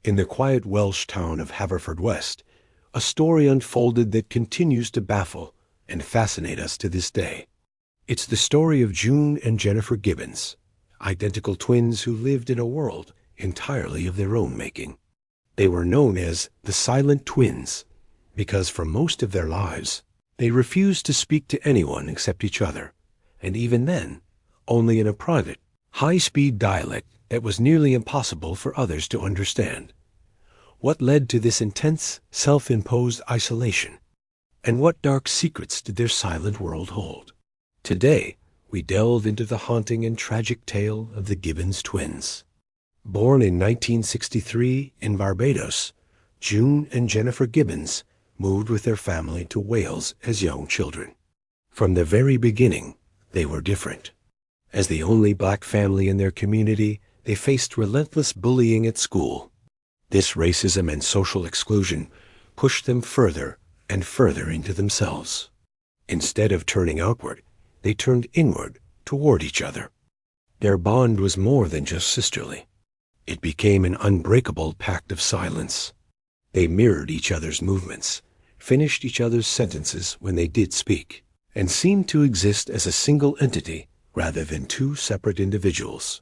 In the quiet Welsh town of Haverfordwest, a story unfolded that continues to baffle and fascinate us to this day. It's the story of June and Jennifer Gibbons, identical twins who lived in a world entirely of their own making. They were known as the Silent Twins because for most of their lives, they refused to speak to anyone except each other, and even then, only in a private, high-speed dialect that was nearly impossible for others to understand. What led to this intense, self-imposed isolation? And what dark secrets did their silent world hold? Today, we delve into the haunting and tragic tale of the Gibbons twins. Born in 1963 in Barbados, June and Jennifer Gibbons moved with their family to Wales as young children. From the very beginning, they were different. As the only black family in their community, they faced relentless bullying at school. This racism and social exclusion pushed them further and further into themselves. Instead of turning outward, they turned inward toward each other. Their bond was more than just sisterly. It became an unbreakable pact of silence. They mirrored each other's movements, finished each other's sentences when they did speak, and seemed to exist as a single entity rather than two separate individuals.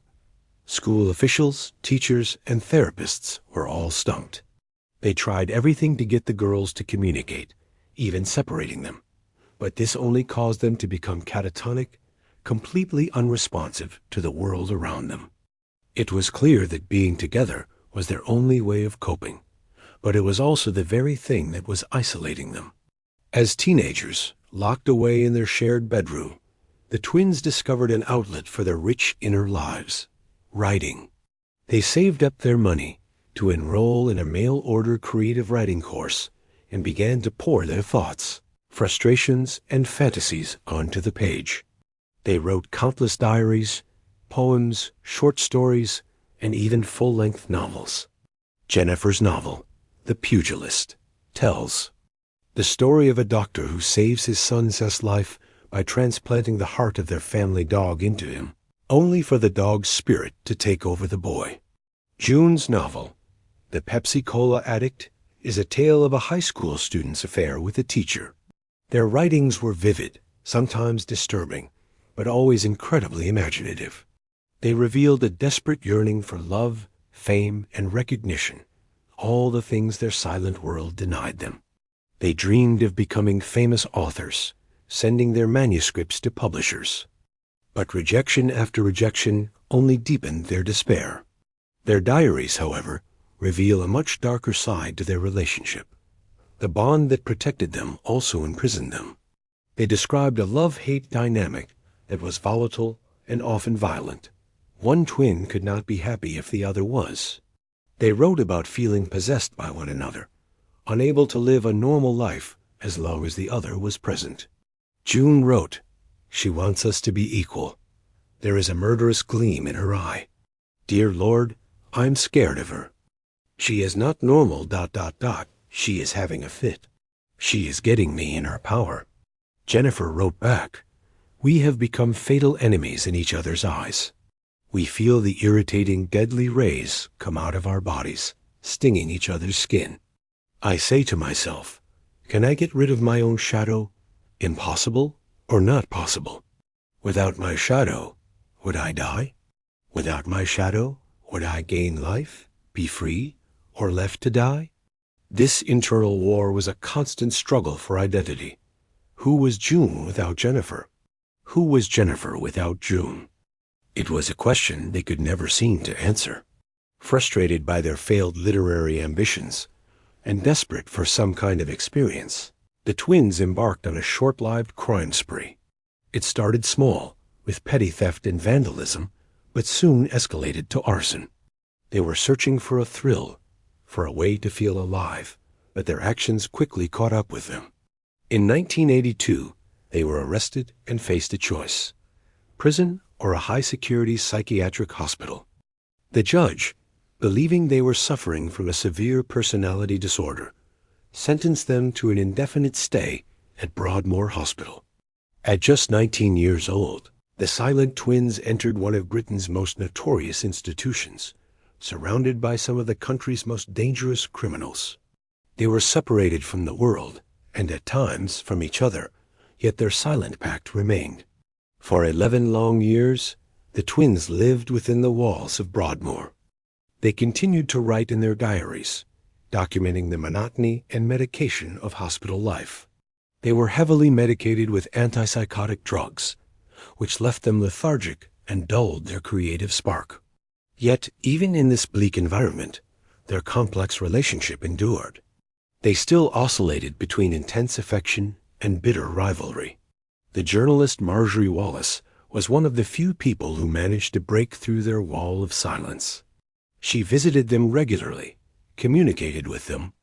School officials, teachers, and therapists were all stumped. They tried everything to get the girls to communicate, even separating them. But this only caused them to become catatonic, completely unresponsive to the world around them. It was clear that being together was their only way of coping, but it was also the very thing that was isolating them. As teenagers, locked away in their shared bedroom, the twins discovered an outlet for their rich inner lives: writing. They saved up their money to enroll in a mail-order creative writing course and began to pour their thoughts, frustrations, and fantasies onto the page. They wrote countless diaries, poems, short stories, and even full-length novels. Jennifer's novel, The Pugilist, tells the story of a doctor who saves his son's life by transplanting the heart of their family dog into him, only for the dog's spirit to take over the boy. June's novel, The Pepsi-Cola Addict, is a tale of a high school student's affair with a teacher. Their writings were vivid, sometimes disturbing, but always incredibly imaginative. They revealed a desperate yearning for love, fame, and recognition, all the things their silent world denied them. They dreamed of becoming famous authors, sending their manuscripts to publishers. But rejection after rejection only deepened their despair. Their diaries, however, reveal a much darker side to their relationship. The bond that protected them also imprisoned them. They described a love-hate dynamic that was volatile and often violent. One twin could not be happy if the other was. They wrote about feeling possessed by one another, unable to live a normal life as long as the other was present. June wrote, "She wants us to be equal. There is a murderous gleam in her eye. Dear Lord, I'm scared of her. She is not normal, ... She is having a fit. She is getting me in her power." Jennifer wrote back, "We have become fatal enemies in each other's eyes. We feel the irritating, deadly rays come out of our bodies, stinging each other's skin. I say to myself, can I get rid of my own shadow? Impossible or not possible? Without my shadow, would I die? Without my shadow, would I gain life, be free, or left to die?" This internal war was a constant struggle for identity. Who was June without Jennifer? Who was Jennifer without June? It was a question they could never seem to answer. Frustrated by their failed literary ambitions and desperate for some kind of experience, the twins embarked on a short-lived crime spree. It started small, with petty theft and vandalism, but soon escalated to arson. They were searching for a thrill, for a way to feel alive, but their actions quickly caught up with them. In 1982, they were arrested and faced a choice: prison or a high-security psychiatric hospital. The judge, believing they were suffering from a severe personality disorder, sentenced them to an indefinite stay at Broadmoor Hospital. At just 19 years old, the Silent Twins entered one of Britain's most notorious institutions, surrounded by some of the country's most dangerous criminals. They were separated from the world, and at times from each other, yet their silent pact remained. For 11 long years, the twins lived within the walls of Broadmoor. They continued to write in their diaries, documenting the monotony and medication of hospital life. They were heavily medicated with antipsychotic drugs, which left them lethargic and dulled their creative spark. Yet, even in this bleak environment, their complex relationship endured. They still oscillated between intense affection and bitter rivalry. The journalist Marjorie Wallace was one of the few people who managed to break through their wall of silence. She visited them regularly, communicated with them,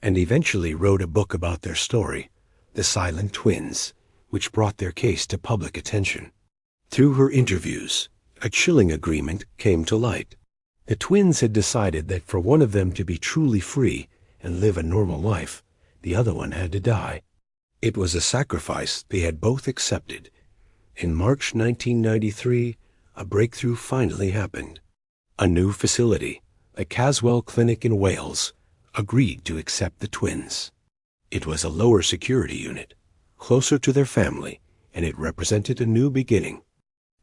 and eventually wrote a book about their story, The Silent Twins, which brought their case to public attention. Through her interviews, a chilling agreement came to light. The twins had decided that for one of them to be truly free and live a normal life, the other one had to die. It was a sacrifice they had both accepted. In March 1993, a breakthrough finally happened. A new facility, the Caswell Clinic in Wales, agreed to accept the twins. It was a lower security unit, closer to their family, and it represented a new beginning.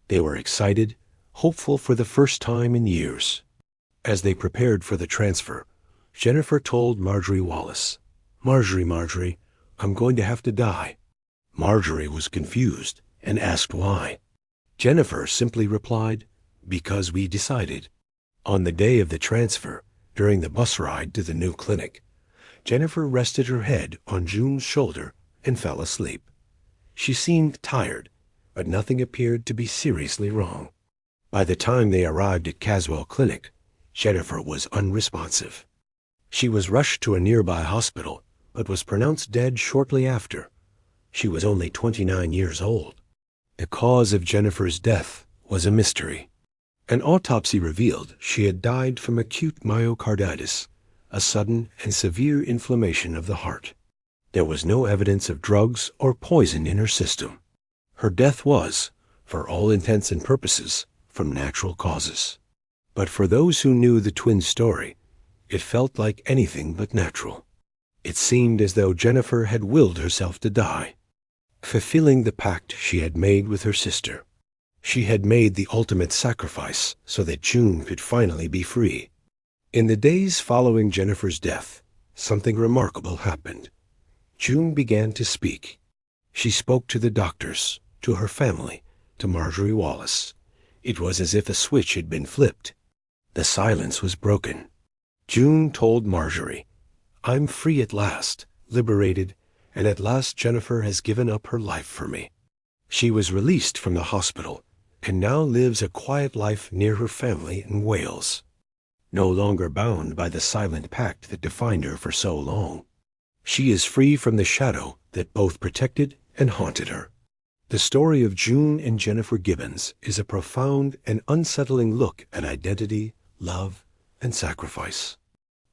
They were excited, hopeful for the first time in years. As they prepared for the transfer, Jennifer told Marjorie Wallace, Marjorie, I'm going to have to die." Marjorie was confused and asked why. Jennifer simply replied, "Because we decided." On the day of the transfer, during the bus ride to the new clinic, Jennifer rested her head on June's shoulder and fell asleep. She seemed tired, but nothing appeared to be seriously wrong. By the time they arrived at Caswell Clinic, Jennifer was unresponsive. She was rushed to a nearby hospital, but was pronounced dead shortly after. She was only 29 years old. The cause of Jennifer's death was a mystery. An autopsy revealed she had died from acute myocarditis, a sudden and severe inflammation of the heart. There was no evidence of drugs or poison in her system. Her death was, for all intents and purposes, from natural causes. But for those who knew the twins' story, it felt like anything but natural. It seemed as though Jennifer had willed herself to die, fulfilling the pact she had made with her sister. She had made the ultimate sacrifice so that June could finally be free. In the days following Jennifer's death, something remarkable happened. June began to speak. She spoke to the doctors, to her family, to Marjorie Wallace. It was as if a switch had been flipped. The silence was broken. June told Marjorie, "I'm free at last, liberated, and at last Jennifer has given up her life for me." She was released from the hospital and now lives a quiet life near her family in Wales, no longer bound by the silent pact that defined her for so long. She is free from the shadow that both protected and haunted her. The story of June and Jennifer Gibbons is a profound and unsettling look at identity, love, and sacrifice.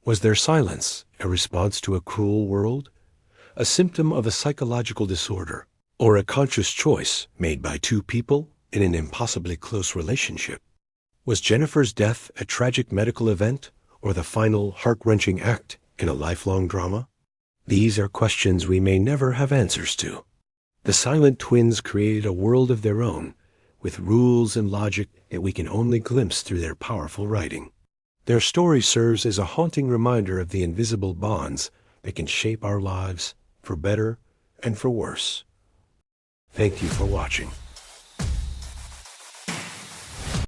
Was their silence a response to a cruel world, a symptom of a psychological disorder, or a conscious choice made by two people in an impossibly close relationship? Was Jennifer's death a tragic medical event or the final heart-wrenching act in a lifelong drama? These are questions we may never have answers to. The silent twins created a world of their own, with rules and logic that we can only glimpse through their powerful writing. Their story serves as a haunting reminder of the invisible bonds that can shape our lives for better and for worse. Thank you for watching.